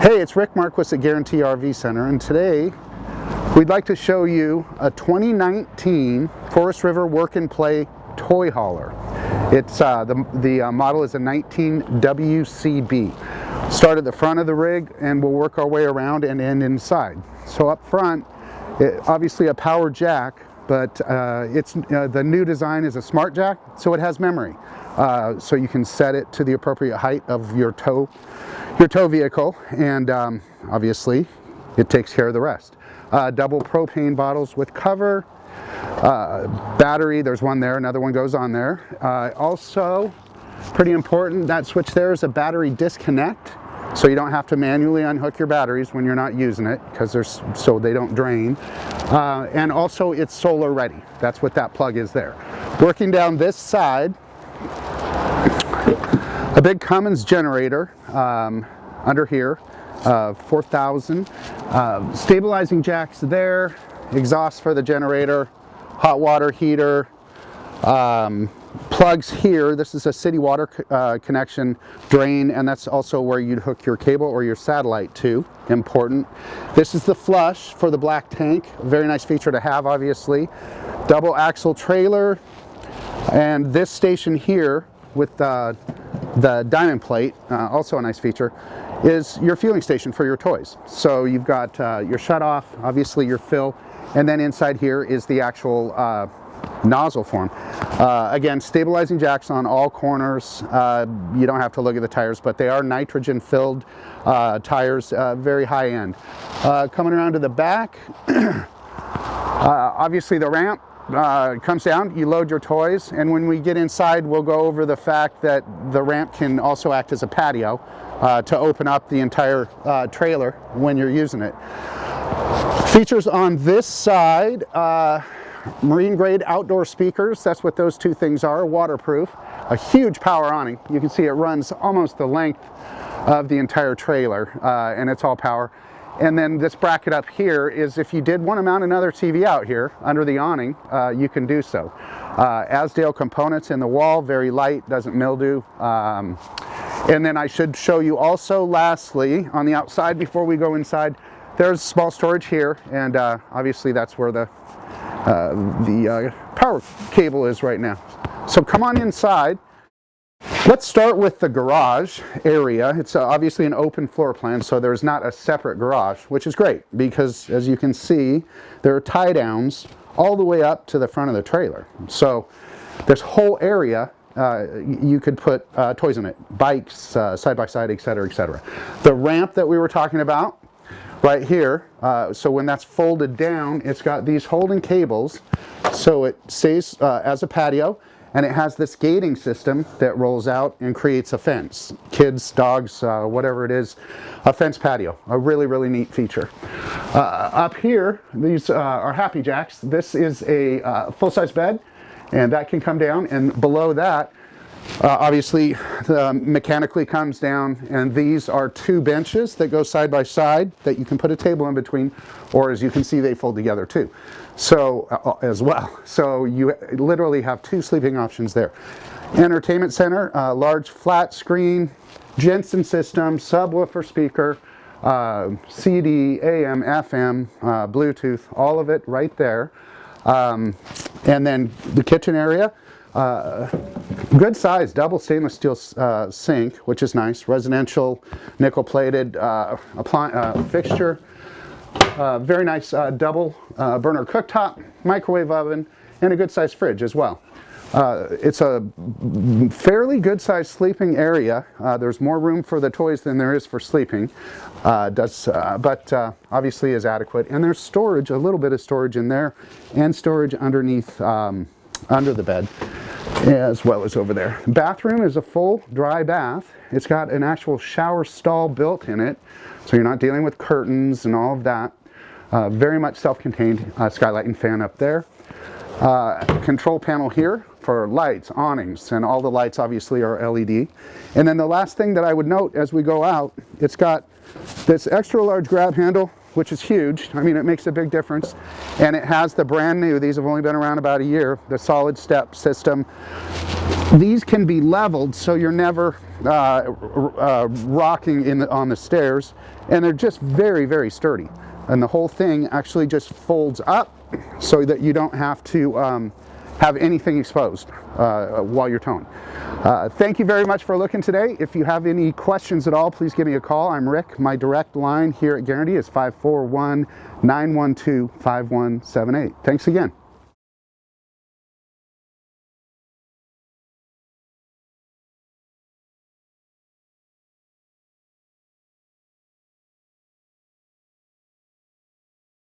Hey, it's Rick Marquis at Guarantee RV Center, and today we'd like to show you a 2019 Forest River Work and Play toy hauler. It's the model is a 19 WCB. Start at the front of the rig and we'll work our way around and end inside. So up front, obviously a power jack, but the new design is a smart jack, so it has memory. So you can set it to the appropriate height of your tow vehicle, and obviously it takes care of the rest. Double propane bottles with cover, battery, there's one there, another one goes on there. Also, pretty important, that switch there is a battery disconnect, so you don't have to manually unhook your batteries when you're not using it, because so they don't drain. And also it's solar ready. That's what that plug is there. Working down this side, a big Cummins generator under here, 4,000. Stabilizing jacks there, exhaust for the generator, hot water heater, plugs here. This is a city water connection drain, and that's also where you'd hook your cable or your satellite to. Important. This is the flush for the black tank. Very nice feature to have, obviously. Double axle trailer, and this station here with the diamond plate, also a nice feature, is your fueling station for your toys. So you've got your shutoff, obviously your fill, and then inside here is the actual nozzle form. Again, stabilizing jacks on all corners. You don't have to look at the tires, but they are nitrogen filled tires, very high end. Coming around to the back, obviously the ramp comes down, you load your toys, and when we get inside we'll go over the fact that the ramp can also act as a patio to open up the entire trailer when you're using it. Features on this side, marine grade outdoor speakers, that's what those two things are, waterproof. A huge power awning, you can see it runs almost the length of the entire trailer, and it's all power. And then this bracket up here is if you did want to mount another TV out here under the awning, you can do so. Asdale components in the wall, very light, doesn't mildew. And then I should show you also, lastly, on the outside before we go inside, there's small storage here, and obviously that's where the power cable is right now. So come on inside. Let's start with the garage area. It's obviously an open floor plan, so there's not a separate garage, which is great because, as you can see, there are tie downs all the way up to the front of the trailer. So this whole area, you could put toys in it, bikes, side by side, etc., etc. The ramp that we were talking about right here, so when that's folded down, it's got these holding cables, so it stays as a patio. And it has this gating system that rolls out and creates a fence. Kids, dogs, whatever it is, a fence patio. A really, really neat feature. Up here, these are happy jacks. This is a full-size bed, and that can come down. And below that, obviously, mechanically comes down. And these are two benches that go side by side that you can put a table in between, or as you can see, they fold together too. So, as well. So you literally have two sleeping options there. Entertainment center, large flat screen, Jensen system, subwoofer speaker, CD, AM, FM, Bluetooth, all of it right there. And then the kitchen area, good size double stainless steel sink, which is nice. Residential nickel plated fixture. Very nice double burner cooktop, microwave oven, and a good sized fridge as well. It's a fairly good sized sleeping area. There's more room for the toys than there is for sleeping, but obviously is adequate. And there's storage, a little bit of storage in there, and storage underneath, under the bed, as well as over there. Bathroom is a full dry bath. It's got an actual shower stall built in it, so you're not dealing with curtains and all of that. Very much self-contained, skylight and fan up there. Control panel here for lights, awnings, and all the lights obviously are LED. And then the last thing that I would note as we go out, it's got this extra large grab handle, which is huge. I mean, it makes a big difference. And it has the brand new, these have only been around about a year, the solid step system. These can be leveled so you're never rocking on the stairs, and they're just very, very sturdy. And the whole thing actually just folds up so that you don't have to have anything exposed while you're towing. Thank you very much for looking today. If you have any questions at all, please give me a call. I'm Rick. My direct line here at Guarantee is 541-912-5178. Thanks again.